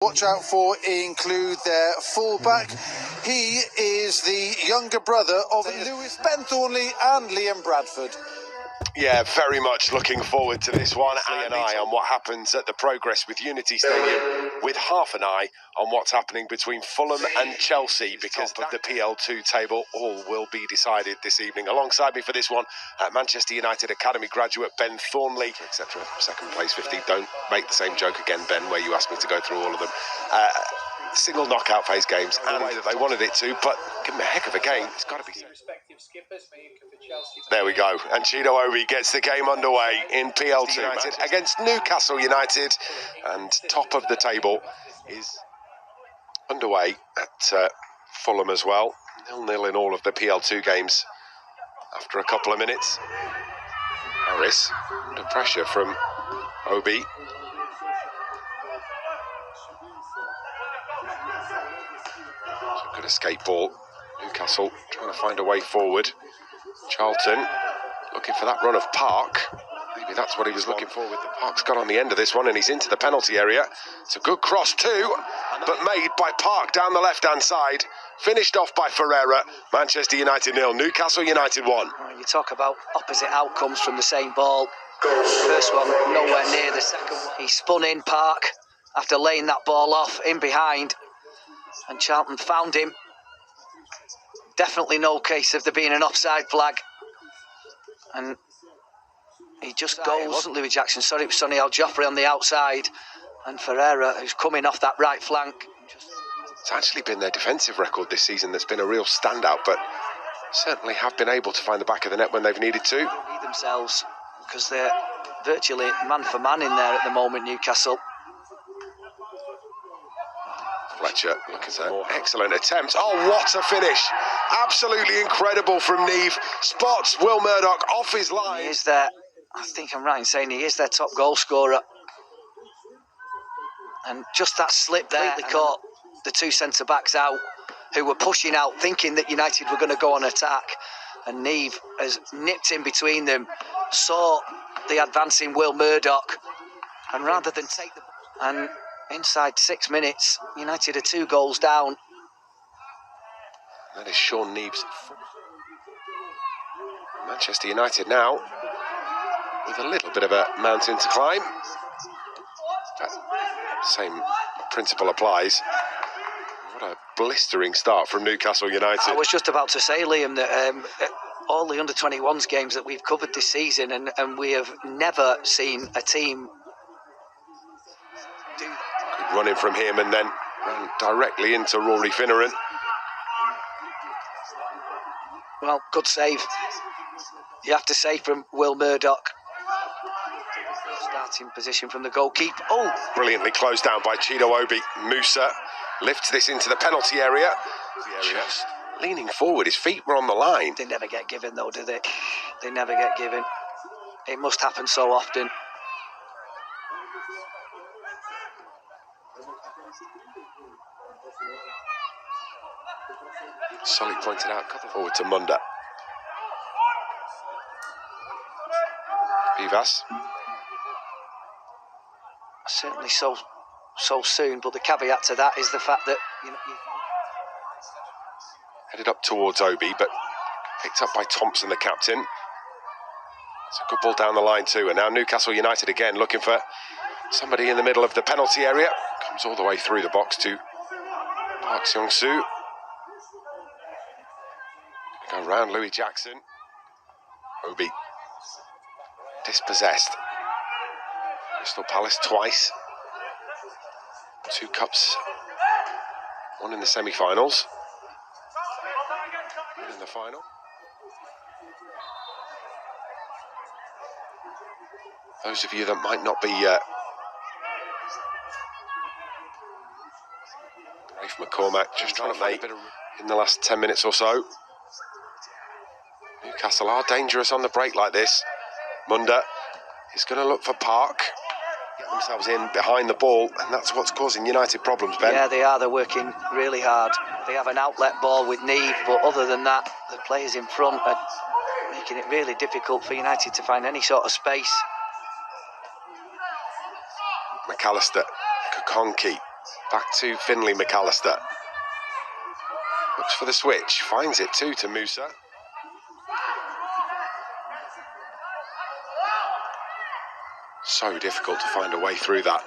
Watch out for include their fullback. He is the younger brother of Lewis, Ben Thornley and Liam Bradford. Yeah, very much looking forward to this one. An eye on what happens at the Progress with Unity Stadium, with half an eye on what's happening between Fulham and Chelsea, because of the PL2 table, all will be decided this evening. Alongside me for this one, Manchester United Academy graduate Ben Thornley, etc. Second place 50. Don't make the same joke again, Ben, where you asked me to go through all of them. Single knockout phase games, and the way that they wanted it to, but give them a heck of a game. It's got to be said. There we go, and Chido Obi gets the game underway in PL2 United against Newcastle United, and top of the table is underway at Fulham as well. 0-0 in all of the PL2 games after a couple of minutes. Harris under pressure from Obi. Good escape ball. Newcastle trying to find a way forward. Charlton looking for that run of Park. Maybe that's what he was looking for with the Park's got on the end of this one, and he's into the penalty area. It's a good cross too, but made by Park down the left-hand side. Finished off by Ferreira. Manchester United 0, Newcastle United 1. You talk about opposite outcomes from the same ball. First one nowhere near the second one. He spun in Park after laying that ball off in behind, and Charlton found him. Definitely no case of there being an offside flag. And he just goes. It wasn't Louis Jackson, sorry, it was Sonny Al-Joffrey on the outside. And Ferreira, who's coming off that right flank. It's actually been their defensive record this season that's been a real standout, but certainly have been able to find the back of the net when they've needed to. Need themselves, because they're virtually man for man in there at the moment, Newcastle. Fletcher looking at an excellent attempt. Oh, what a finish. Absolutely incredible from Neve. Spots Will Murdoch off his line. He is their, I think I'm right in saying he is their top goal scorer. And just that slip there caught the two centre-backs out, who were pushing out, thinking that United were going to go on attack. And Neve has nipped in between them, saw the advancing Will Murdoch, and rather than take the... And inside 6 minutes, United are 2 goals down. That is Sean Neve's. Manchester United now with a little bit of a mountain to climb. Same principle applies. What a blistering start from Newcastle United. I was just about to say, Liam, that all the under-21s games that we've covered this season, and we have never seen a team do that. Good running from him, and then ran directly into Rory Finneran. Well, good save. You have to say from Will Murdoch. Starting position from the goalkeeper. Oh! Brilliantly closed down by Chido Obi. Musa lifts this into the penalty area. Just leaning forward, his feet were on the line. They never get given though, do they? They never get given. It must happen so often. Solly pointed out, forward to Munda. Vivas. Certainly so soon, but the caveat to that is the fact that headed up towards Obi, but picked up by Thompson, the captain. It's a good ball down the line too, and now Newcastle United again looking for somebody in the middle of the penalty area. Comes all the way through the box to Park Seung-soo. Go round Louis Jackson. Obi dispossessed. Crystal Palace twice. 2 cups. One in the semi-finals. One in the final. Those of you that might not be Rafe McCormack just trying to make in the last 10 minutes or so. Newcastle are dangerous on the break like this. Munda is going to look for Park. Get themselves in behind the ball, and that's what's causing United problems, Ben. Yeah, they are. They're working really hard. They have an outlet ball with Neve, but other than that, the players in front are making it really difficult for United to find any sort of space. McAllister, Kokonki, Back to Finlay McAllister. Looks for the switch, finds it too to Musa. So difficult to find a way through that.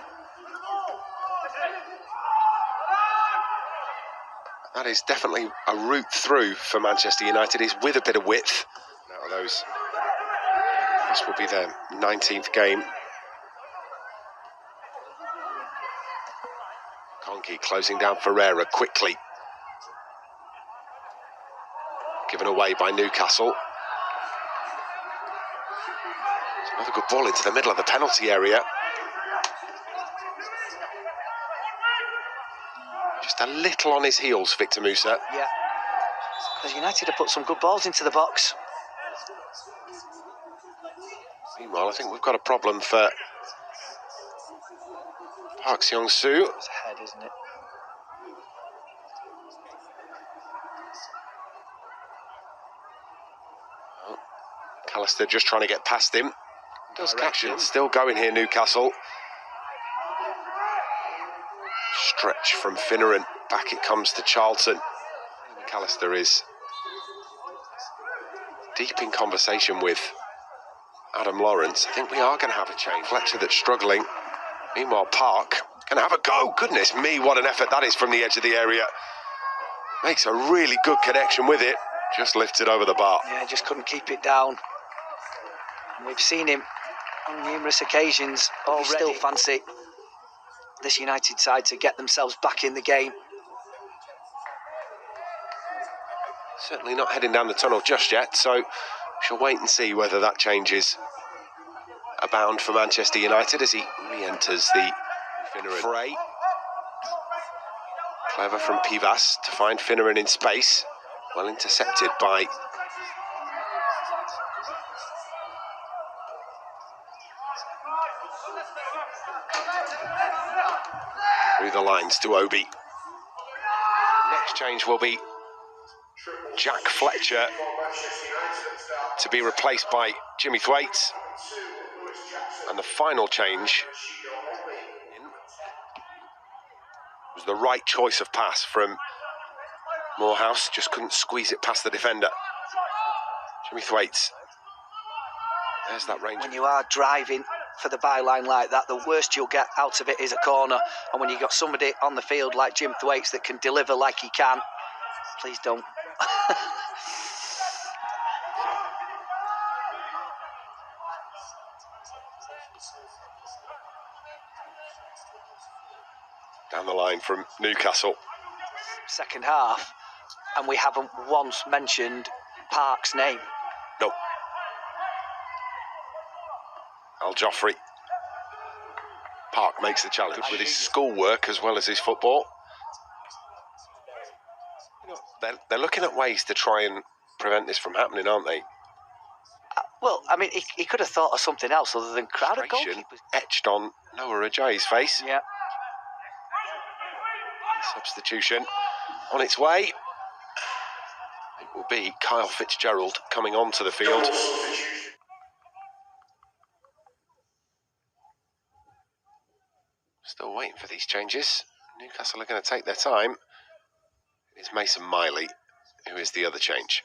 That is definitely a route through for Manchester United, is with a bit of width. Now those, this will be their 19th game. Conky closing down Ferreira quickly. Given away by Newcastle. Another good ball into the middle of the penalty area. Just a little on his heels, Victor Musa. Yeah, because United have put some good balls into the box. Meanwhile, I think we've got a problem for Park Seung-soo. It's a head, isn't it? Oh, McAllister just trying to get past him. Does catch it. Still going here, Newcastle. Stretch from Finneran. Back it comes to Charlton. McAllister is deep in conversation with Adam Lawrence. I think we are going to have a change. Fletcher that's struggling. Meanwhile, Park can have a go. Goodness me, what an effort that is from the edge of the area. Makes a really good connection with it. Just lifts it over the bar. Yeah, just couldn't keep it down. And we've seen him on numerous occasions already. Still fancy this United side to get themselves back in the game. Certainly not heading down the tunnel just yet, so we shall wait and see whether that changes abound for Manchester United as he re-enters the Finneran fray. Clever from Pivas to find Finneran in space. Well intercepted by through the lines to Obi. Next change will be Jack Fletcher to be replaced by Jimmy Thwaites. And the final change was the right choice of pass from Morehouse, just couldn't squeeze it past the defender. Jimmy Thwaites. There's that range. When you are driving for the byline like that, the worst you'll get out of it is a corner. And when you've got somebody on the field like Jim Thwaites that can deliver like he can, please don't. Down the line from Newcastle. Second half, and we haven't once mentioned Park's name. No. Al Joffrey. Park makes the challenge with his schoolwork as well as his football. They're looking at ways to try and prevent this from happening, aren't they? Well, I mean, he could have thought of something else other than crowded goalkeepers. Etched on Noah Ajayi's face. Yeah. Substitution on its way. It will be Kyle Fitzgerald coming onto the field. Still waiting for these changes. Newcastle are going to take their time. It's Mason Miley who is the other change.